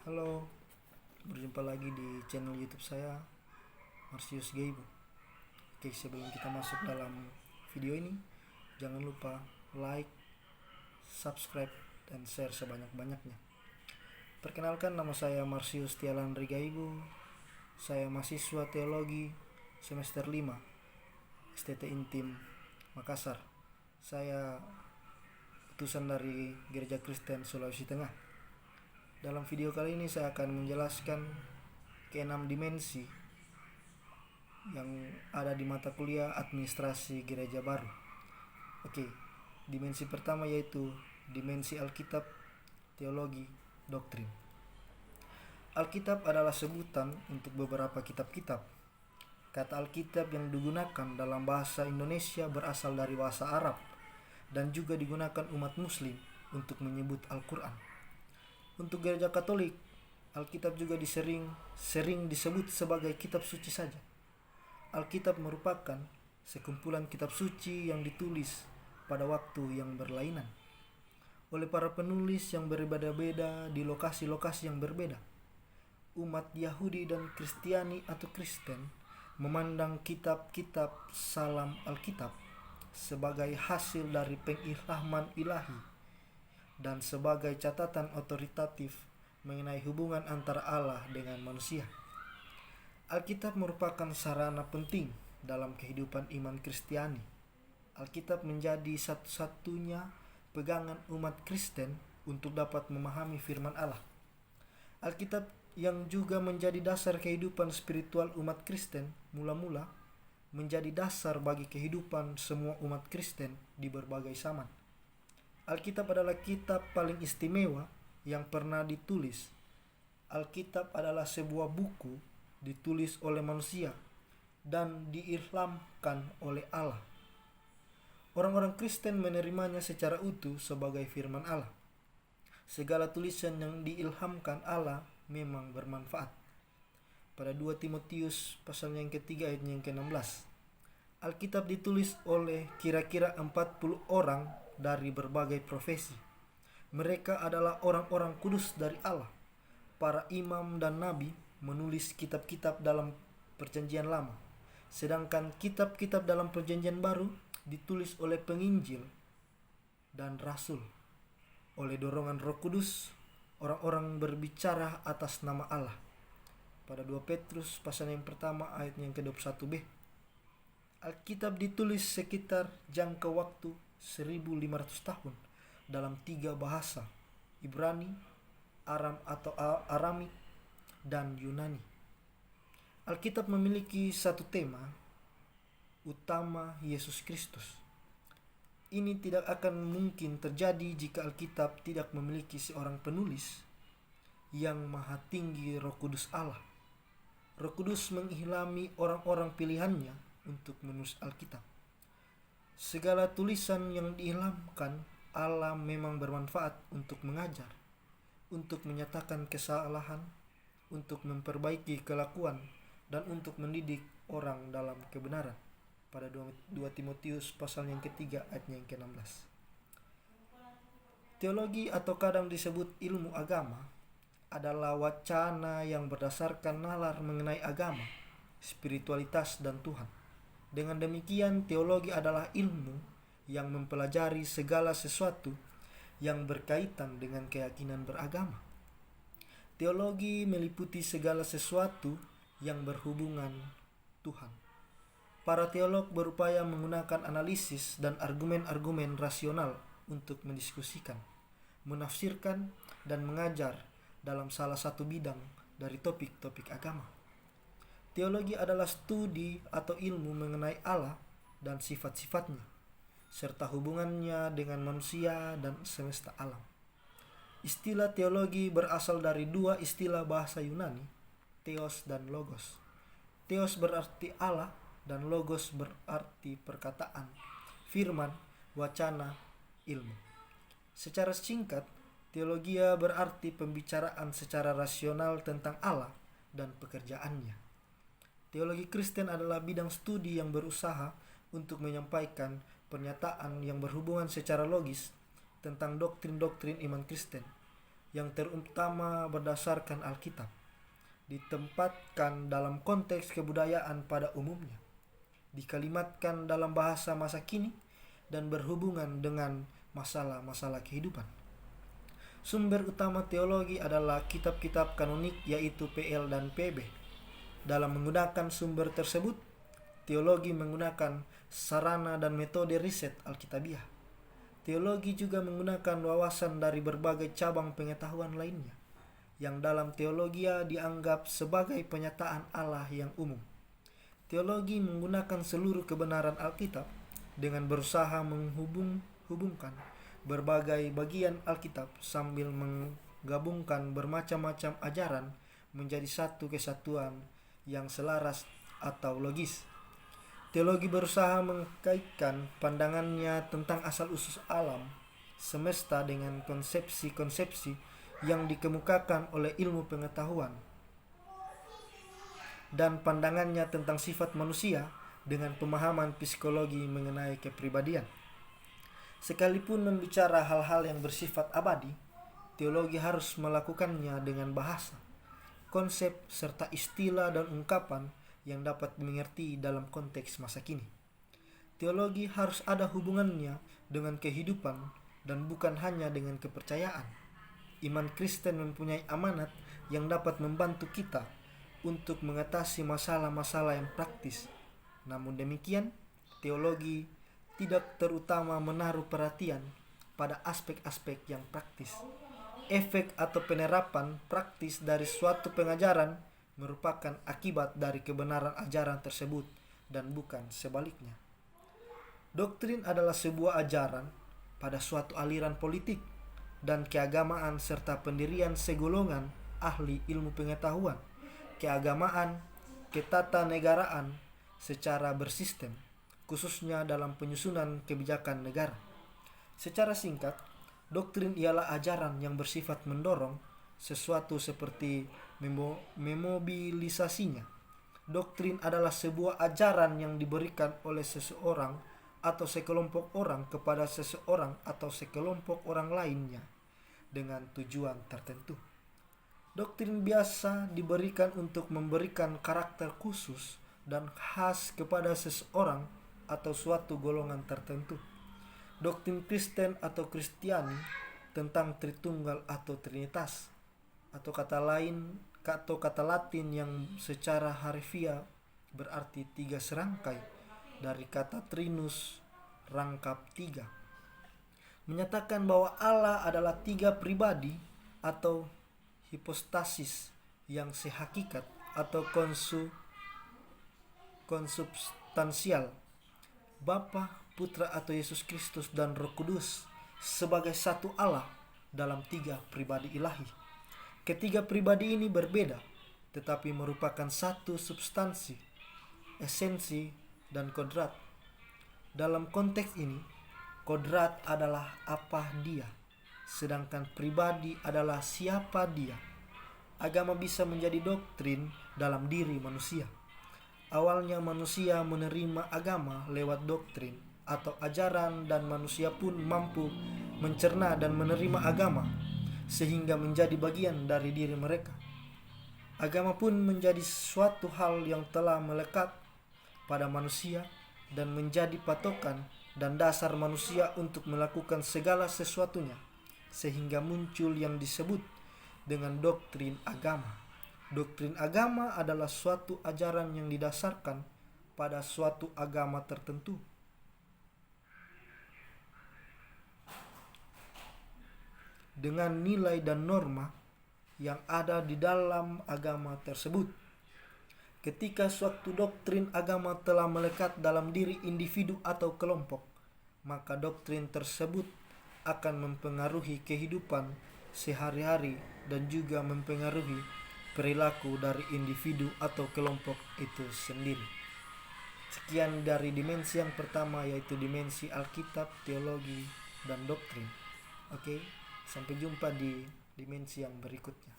Halo, berjumpa lagi di channel YouTube saya, Marsius Gaibu. Oke, sebelum kita masuk dalam video ini, jangan lupa like, subscribe, dan share sebanyak-banyaknya. Perkenalkan, nama saya Marsius Tialandri Gaibu. Saya mahasiswa teologi semester 5, STT Intim, Makassar. Saya utusan dari Gereja Kristen Sulawesi Tengah. Dalam video kali ini saya akan menjelaskan keenam dimensi yang ada di mata kuliah administrasi gereja baru. Oke, dimensi pertama yaitu dimensi Alkitab, teologi, doktrin. Alkitab adalah sebutan untuk beberapa kitab-kitab. Kata Alkitab yang digunakan dalam bahasa Indonesia berasal dari bahasa Arab dan juga digunakan umat Muslim untuk menyebut Al-Quran. Untuk gereja Katolik, Alkitab juga sering disebut sebagai kitab suci saja. Alkitab merupakan sekumpulan kitab suci yang ditulis pada waktu yang berlainan oleh para penulis yang berbeda-beda di lokasi-lokasi yang berbeda. Umat Yahudi dan Kristiani atau Kristen memandang kitab-kitab salam Alkitab sebagai hasil dari pengilhaman ilahi dan sebagai catatan otoritatif mengenai hubungan antara Allah dengan manusia. Alkitab merupakan sarana penting dalam kehidupan iman Kristiani. Alkitab menjadi satu-satunya pegangan umat Kristen untuk dapat memahami firman Allah. Alkitab yang juga menjadi dasar kehidupan spiritual umat Kristen mula-mula menjadi dasar bagi kehidupan semua umat Kristen di berbagai zaman. Alkitab adalah kitab paling istimewa yang pernah ditulis. Alkitab adalah sebuah buku ditulis oleh manusia dan diilhamkan oleh Allah. Orang-orang Kristen menerimanya secara utuh sebagai firman Allah. Segala tulisan yang diilhamkan Allah memang bermanfaat. Pada 2 Timotius pasal yang ketiga ayat yang ke-16. Alkitab ditulis oleh kira-kira 40 orang dari berbagai profesi. Mereka adalah orang-orang kudus dari Allah. Para imam dan nabi menulis kitab-kitab dalam Perjanjian Lama, sedangkan kitab-kitab dalam Perjanjian Baru ditulis oleh penginjil dan rasul. Oleh dorongan Roh Kudus, orang-orang berbicara atas nama Allah. Pada 2 Petrus pasal yang pertama ayat yang ke-21b. Alkitab ditulis sekitar jangka waktu 1500 tahun dalam 3 bahasa, Ibrani, Aram atau Aramik, dan Yunani. Alkitab memiliki satu tema utama, Yesus Kristus. Ini tidak akan mungkin terjadi jika Alkitab tidak memiliki seorang penulis yang maha tinggi, Roh Kudus Allah. Roh Kudus mengilhami orang-orang pilihannya untuk menulis Alkitab. Segala tulisan yang diilhamkan Allah memang bermanfaat untuk mengajar, untuk menyatakan kesalahan, untuk memperbaiki kelakuan, dan untuk mendidik orang dalam kebenaran. Pada 2 Timotius pasal yang ketiga ayat yang ke-16. Teologi atau kadang disebut ilmu agama adalah wacana yang berdasarkan nalar mengenai agama, spiritualitas, dan Tuhan. Dengan demikian, teologi adalah ilmu yang mempelajari segala sesuatu yang berkaitan dengan keyakinan beragama. Teologi meliputi segala sesuatu yang berhubungan Tuhan. Para teolog berupaya menggunakan analisis dan argumen-argumen rasional untuk mendiskusikan, menafsirkan, dan mengajar dalam salah satu bidang dari topik-topik agama. Teologi adalah studi atau ilmu mengenai Allah dan sifat-sifatnya, serta hubungannya dengan manusia dan semesta alam. Istilah teologi berasal dari 2 istilah bahasa Yunani, theos dan logos. Theos berarti Allah dan logos berarti perkataan, firman, wacana, ilmu. Secara singkat, teologia berarti pembicaraan secara rasional tentang Allah dan pekerjaannya. Teologi Kristen adalah bidang studi yang berusaha untuk menyampaikan pernyataan yang berhubungan secara logis tentang doktrin-doktrin iman Kristen. yang terutama berdasarkan Alkitab, ditempatkan dalam konteks kebudayaan pada umumnya, dikalimatkan dalam bahasa masa kini, dan berhubungan dengan masalah-masalah kehidupan. Sumber utama teologi adalah kitab-kitab kanonik, yaitu PL dan PB. Dalam menggunakan sumber tersebut, teologi menggunakan sarana dan metode riset Alkitabiah. Teologi juga menggunakan wawasan dari berbagai cabang pengetahuan lainnya, yang dalam teologia dianggap sebagai penyataan Allah yang umum. Teologi menggunakan seluruh kebenaran Alkitab dengan berusaha menghubungkan berbagai bagian Alkitab sambil menggabungkan bermacam-macam ajaran menjadi satu kesatuan yang selaras atau logis. Teologi berusaha mengkaitkan pandangannya tentang asal-usul alam semesta dengan konsepsi-konsepsi yang dikemukakan oleh ilmu pengetahuan dan pandangannya tentang sifat manusia dengan pemahaman psikologi mengenai kepribadian. Sekalipun membicara hal-hal yang bersifat abadi, teologi harus melakukannya dengan bahasa, konsep, serta istilah dan ungkapan yang dapat dimengerti dalam konteks masa kini. Teologi harus ada hubungannya dengan kehidupan dan bukan hanya dengan kepercayaan. Iman Kristen mempunyai amanat yang dapat membantu kita untuk mengatasi masalah-masalah yang praktis. Namun demikian, teologi tidak terutama menaruh perhatian pada aspek-aspek yang praktis. Efek atau penerapan praktis dari suatu pengajaran merupakan akibat dari kebenaran ajaran tersebut dan bukan sebaliknya. Doktrin adalah sebuah ajaran pada suatu aliran politik dan keagamaan serta pendirian segolongan ahli ilmu pengetahuan, keagamaan, ketatanegaraan secara bersistem, khususnya dalam penyusunan kebijakan negara. Secara singkat, doktrin ialah ajaran yang bersifat mendorong sesuatu seperti memobilisasinya. Doktrin adalah sebuah ajaran yang diberikan oleh seseorang atau sekelompok orang kepada seseorang atau sekelompok orang lainnya dengan tujuan tertentu. Doktrin biasa diberikan untuk memberikan karakter khusus dan khas kepada seseorang atau suatu golongan tertentu. Doktrin Kristen atau Kristiani tentang Tritunggal atau Trinitas, atau kata Latin yang secara harfiah berarti tiga serangkai dari kata Trinus, rangkap tiga, menyatakan bahwa Allah adalah tiga pribadi atau hipostasis yang sehakikat atau konsubstansial, Bapa, Putra atau Yesus Kristus dan Roh Kudus sebagai satu Allah dalam tiga pribadi ilahi. Ketiga pribadi ini berbeda, tetapi merupakan satu substansi, esensi, dan kodrat. Dalam konteks ini, kodrat adalah apa dia, sedangkan pribadi adalah siapa dia. Agama bisa menjadi doktrin dalam diri manusia. Awalnya manusia menerima agama lewat doktrin atau ajaran, dan manusia pun mampu mencerna dan menerima agama sehingga menjadi bagian dari diri mereka. Agama pun menjadi suatu hal yang telah melekat pada manusia dan menjadi patokan dan dasar manusia untuk melakukan segala sesuatunya, sehingga muncul yang disebut dengan doktrin agama. Doktrin agama adalah suatu ajaran yang didasarkan pada suatu agama tertentu. Dengan nilai dan norma yang ada di dalam agama tersebut. Ketika suatu doktrin agama telah melekat dalam diri individu atau kelompok, maka doktrin tersebut akan mempengaruhi kehidupan sehari-hari dan juga mempengaruhi perilaku dari individu atau kelompok itu sendiri. Sekian dari dimensi yang pertama, yaitu dimensi Alkitab, teologi, dan doktrin. Oke, sampai jumpa di dimensi yang berikutnya.